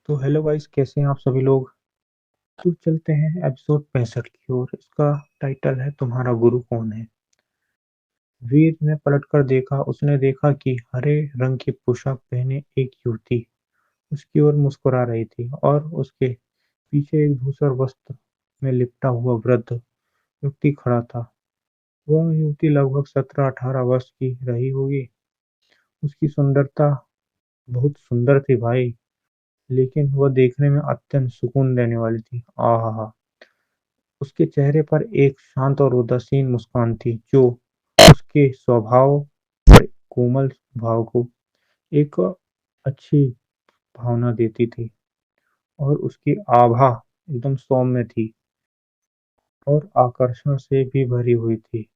तो hello guys, कैसे हैं आप सभी लोग। तो चलते हैं एपिसोड 65 की ओर। इसका टाइटल है तुम्हारा गुरु कौन है। वीर ने पलटकर देखा। उसने देखा कि हरे रंग की पोशाक पहने एक युवती उसकी ओर मुस्कुरा रही थी और उसके पीछे एक धूसर वस्त्र में लिपटा हुआ वृद्ध व्यक्ति खड़ा था। वह युवती लगभग 17-18 वर्ष की रही होगी। उसकी सुंदरता बहुत सुंदर थी भाई, लेकिन वह देखने में अत्यंत सुकून देने वाली थी। आहा, उसके चेहरे पर एक शांत और उदासीन मुस्कान थी जो उसके स्वभाव और कोमल भाव को एक अच्छी भावना देती थी। और उसकी आभा एकदम सौम्य थी और आकर्षण से भी भरी हुई थी।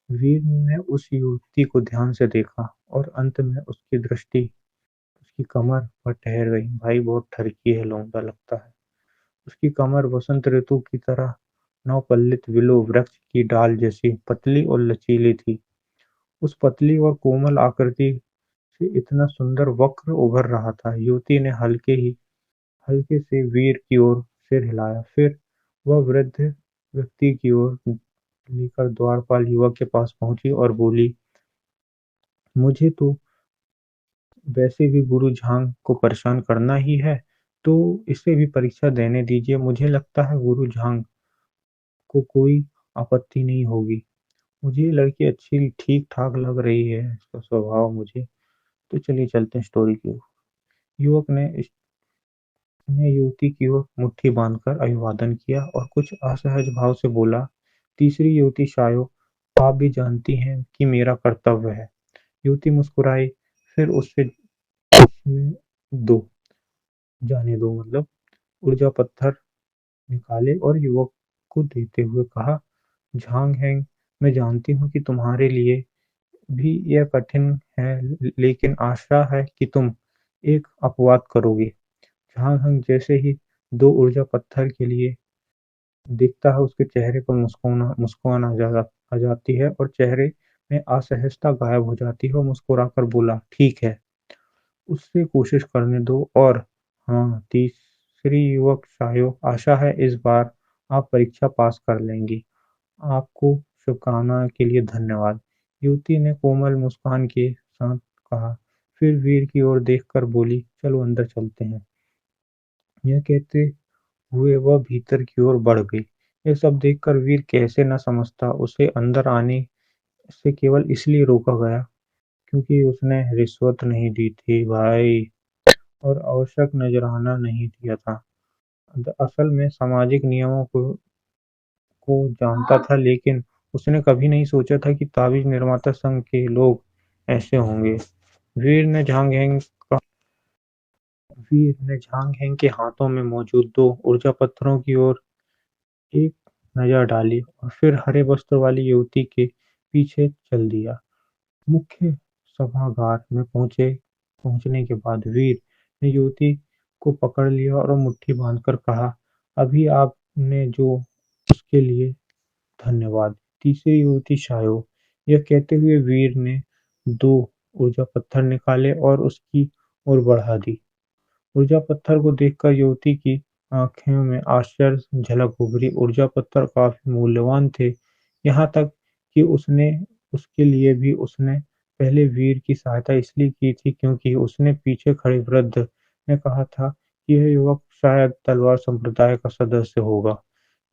वीर ने उस युवती को ध्यान से देखा और अंत में उसकी दृष्टि उसकी कमर पर ठहर गई। भाई बहुत ठरकी है लौंडा लगता है। उसकी कमर वसंत ऋतु की तरह नवपल्लित विलो वृक्ष की डाल जैसी पतली और लचीली थी। उस पतली और कोमल आकृति से इतना सुंदर वक्र उभर रहा था। युवती ने हल्के से वीर की ओर सिर हिलाया। फिर वह वृद्ध व्यक्ति की ओर लेकर द्वारपाल युवक के पास पहुंची और बोली, मुझे तो वैसे भी गुरु झांग को परेशान करना ही है, तो इसे भी परीक्षा देने दीजिए। मुझे लगता है गुरु झांग को कोई आपत्ति नहीं होगी। मुझे ये लड़की अच्छी ठीक ठाक लग रही है, इसका स्वभाव मुझे। तो चलिए चलते हैं स्टोरी की ओर। युवक ने युवती की ओर मुट्ठी बांधकर अभिवादन किया और कुछ असहज भाव से बोला, तीसरी युवती शायो, आप भी जानती हैं कि मेरा कर्तव्य है। युवती मुस्कुराई। फिर उससे उसने दो जाने दो मतलब ऊर्जा पत्थर निकाले और युवक को देते हुए कहा, झांग हैंग, मैं जानती हूँ कि तुम्हारे लिए भी यह कठिन है, लेकिन आशा है कि तुम एक अपवाद करोगे। झांग हंग जैसे ही दो ऊर्जा पत्थर के लिए दिखता है, उसके चेहरे पर मुस्कान आ जाती है और चेहरे में असहजता गायब हो जाती है। वो मुस्कुराकर बोला, ठीक है, उससे कोशिश करने दो। और हाँ, तीसरी युवक शायो, आशा है इस बार आप परीक्षा पास कर लेंगी। आपको शुभकामना के लिए धन्यवाद। युवती ने कोमल मुस्कान के साथ कहा। फिर वीर की ओर देखकर बोली, चलो अंदर चलते हैं। यह कहते हुए वह भीतर की ओर बढ़ गई। यह सब देखकर वीर कैसे न समझता। उसे अंदर आने से केवल इसलिए रोका गया क्योंकि उसने रिश्वत नहीं दी थी भाई, और आवश्यक नजराना नहीं दिया था। असल में सामाजिक नियमों को जानता था, लेकिन उसने कभी नहीं सोचा था कि ताबीज निर्माता संघ के लोग ऐसे होंगे। वीर ने झांग के हाथों में मौजूद दो ऊर्जा पत्थरों की ओर एक नजर डाली और फिर हरे वस्त्र वाली युवती के पीछे चल दिया। मुख्य सभागार में पहुंचने के बाद वीर ने युवती को पकड़ लिया और मुट्ठी बांधकर कहा, अभी आपने जो उसके लिए धन्यवाद। तीसरी युवती शायो, यह कहते हुए वीर ने दो ऊर्जा पत्थर निकाले और उसकी ओर बढ़ा दी। ऊर्जा पत्थर को देखकर युवती की आंखों में आश्चर्य झलक उभरी। ऊर्जा पत्थर काफी मूल्यवान थे, यहाँ तक कि उसने उसके लिए भी उसने पहले वीर की सहायता इसलिए की थी क्योंकि उसने पीछे खड़े वृद्ध ने कहा था कि यह युवक शायद तलवार संप्रदाय का सदस्य होगा।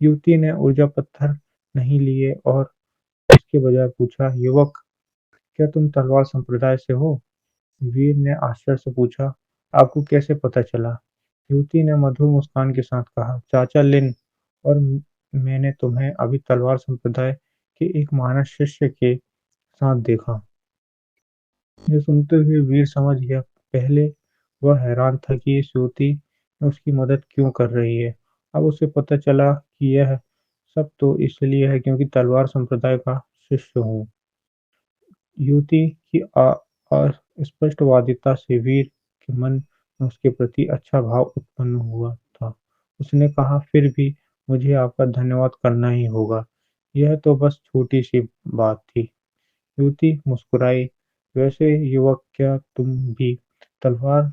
युवती ने ऊर्जा पत्थर नहीं लिए और इसके बजाय पूछा, युवक, क्या तुम तलवार संप्रदाय से हो। वीर ने आश्चर्य से पूछा, आपको कैसे पता चला। युवती ने मधुर मुस्कान के साथ कहा, चाचा लिन और मैंने तुम्हें अभी तलवार संप्रदाय के एक मानस शिष्य के साथ देखा। यह सुनते हुए वीर समझ गया। पहले वह हैरान था कि इस युवती उसकी मदद क्यों कर रही है। अब उसे पता चला कि यह सब तो इसलिए है क्योंकि तलवार संप्रदाय का शिष्य हूँ। युवती की अस्पष्टवादिता से वीर के मन में उसके प्रति अच्छा भाव उत्पन्न हुआ था। उसने कहा, फिर भी मुझे आपका धन्यवाद करना ही होगा। यह तो बस छोटी सी बात थी। युवती मुस्कुराई, वैसे युवक, क्या तुम भी तलवार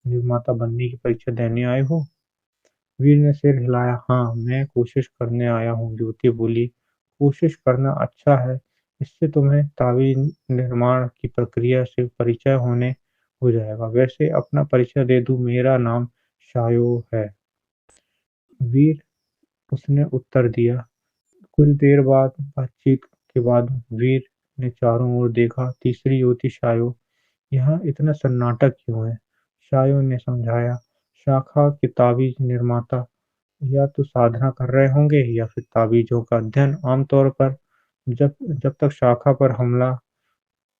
निर्माता बनने की परीक्षा देने आए हो? वीर ने सिर हिलाया। हाँ, मैं कोशिश करने आया हूँ। युवती बोली। कोशिश करना अच्छा है। इससे तुम्हें ताबीज निर्माण की प्रक्रिया से परिचय होने हो जाएगा। वैसे अपना परिचय दे दूं, मेरा नाम शायो है। वीर, उसने उत्तर दिया। कुछ देर बाद बातचीत के बाद वीर ने चारों ओर देखा। तीसरी युवती शायो। यहाँ इतना सन्नाटा क्यों है? शायो ने समझाया। शाखा के ताबीज निर्माता या तो साधना कर रहे होंगे या फिर ताबीजों का अध्ययन। आमतौर पर जब जब तक शाखा पर हमला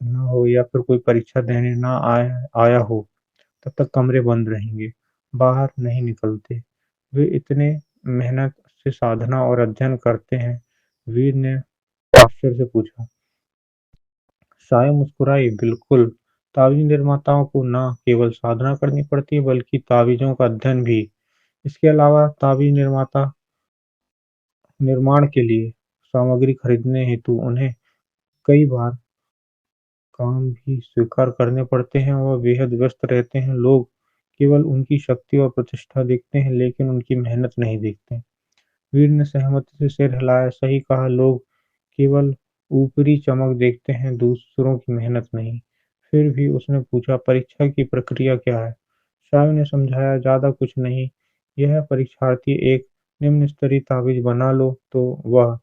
न हो या फिर कोई परीक्षा देने ना आया हो, तब तक कमरे बंद रहेंगे, बाहर नहीं निकलते। वे इतने मेहनत से साधना और अध्ययन करते हैं? वीर ने आश्चर्य से पूछा। साया मुस्कुराई। बिल्कुल, ताबीज निर्माताओं को न केवल साधना करनी पड़ती है बल्कि ताबीजों का अध्ययन भी। इसके अलावा ताबीज निर्माता निर्माण के लिए सामग्री खरीदने हेतु उन्हें कई बार काम भी स्वीकार करने पड़ते हैं और बेहद व्यस्त रहते हैं। लोग केवल उनकी शक्ति और प्रतिष्ठा देखते हैं लेकिन उनकी मेहनत नहीं देखते। वीर ने सहमति से सिर हिलाया। सही कहा, लोग केवल ऊपरी चमक देखते हैं, दूसरों की मेहनत नहीं। फिर भी उसने पूछा, परीक्षा की प्रक्रिया क्या है? शाह ने समझाया, ज्यादा कुछ नहीं। यह परीक्षार्थी एक निम्न स्तरीय ताबीज बना लो तो वह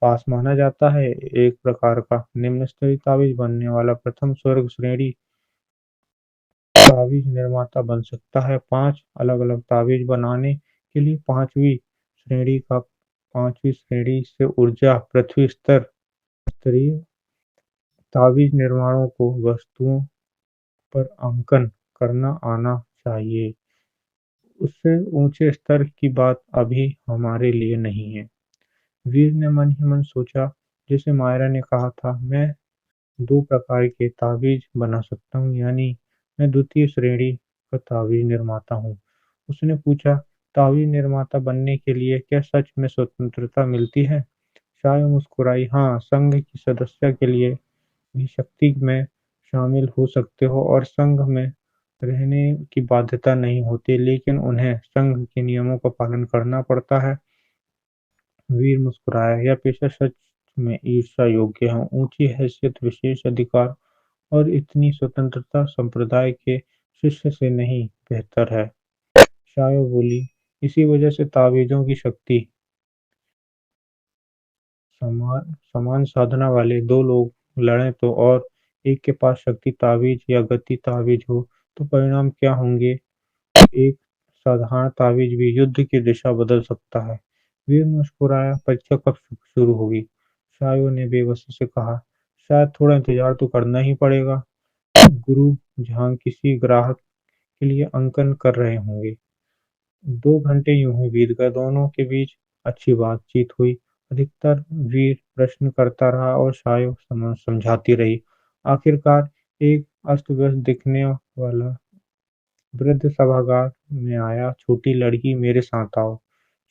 पास माना जाता है। एक प्रकार का निम्न स्तरीय ताबीज बनने वाला प्रथम स्वर्ग श्रेणी ताबीज निर्माता बन सकता है। 5 अलग-अलग ताबीज बनाने के लिए पांचवी श्रेणी से ऊर्जा पृथ्वी स्तर स्तरीय ताबीज निर्माणों को वस्तुओं पर अंकन करना आना चाहिए। उससे ऊंचे स्तर की बात अभी हमारे लिए नहीं है। वीर ने मन ही मन सोचा, जैसे मायरा ने कहा था, मैं 2 प्रकार के ताबीज बना सकता हूँ, यानी मैं द्वितीय श्रेणी का ताबीज निर्माता हूँ। उसने पूछा, ताबीज निर्माता बनने के लिए क्या सच में स्वतंत्रता मिलती है? शाय मुस्कुराई। हाँ, संघ की सदस्य के लिए भी शक्ति में शामिल हो सकते हो और संघ में रहने की बाध्यता नहीं होती, लेकिन उन्हें संघ के नियमों का पालन करना पड़ता है। वीर मुस्कुराया। यह पेशा सच में ईर्ष्या योग्य है। ऊंची हैसियत, विशेष अधिकार और इतनी स्वतंत्रता संप्रदाय के शिष्य से नहीं बेहतर है। शायो बोली। इसी वजह से ताबीजों की शक्ति समान समान साधना वाले 2 लोग लड़ें तो और एक के पास शक्ति ताबीज या गति ताबीज हो तो परिणाम क्या होंगे? एक साधारण ताबीज भी युद्ध की दिशा बदल सकता है। वीर मुस्कुराया। परीक्षा कब शुरू होगी? शायो ने बेबसी से कहा। शायद थोड़ा इंतजार तो करना ही पड़ेगा। गुरु जहां किसी ग्राहक के लिए अंकन कर रहे होंगे। 2 घंटे यूं ही बीत गए। दोनों के बीच अच्छी बातचीत हुई। अधिकतर वीर प्रश्न करता रहा और शायो समझाती रही। आखिरकार एक अस्त व्यस्त दिखने वाला वृद्ध सभागार में आया। छोटी लड़की, मेरे साथ आओ।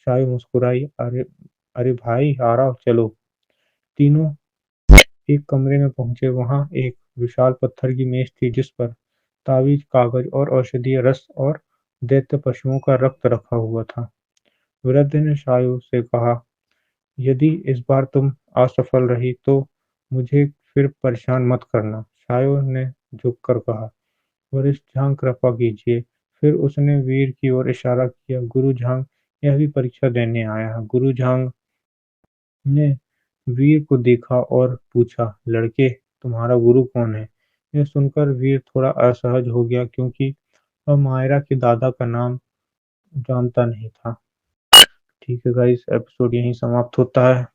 शायो मुस्कुराई। अरे अरे भाई, आ रहा हूं, चलो। तीनों एक कमरे में पहुंचे। वहां एक विशाल पत्थर की मेज थी जिस पर तावीज, कागज और औषधीय रस और दैत्य पशुओं का रक्त रखा हुआ था। वृद्ध ने शायो से कहा, यदि इस बार तुम असफल रही तो मुझे फिर परेशान मत करना। शायो ने झुककर कहा, वरिष्ठ झांग, कृपा कीजिए। फिर उसने वीर की ओर इशारा किया। गुरु झांग, यह भी परीक्षा देने आया है। गुरु झांग ने वीर को देखा और पूछा, लड़के, तुम्हारा गुरु कौन है? यह सुनकर वीर थोड़ा असहज हो गया क्योंकि वह मायरा के दादा का नाम जानता नहीं था। ठीक है गाइस, एपिसोड यहीं समाप्त होता है।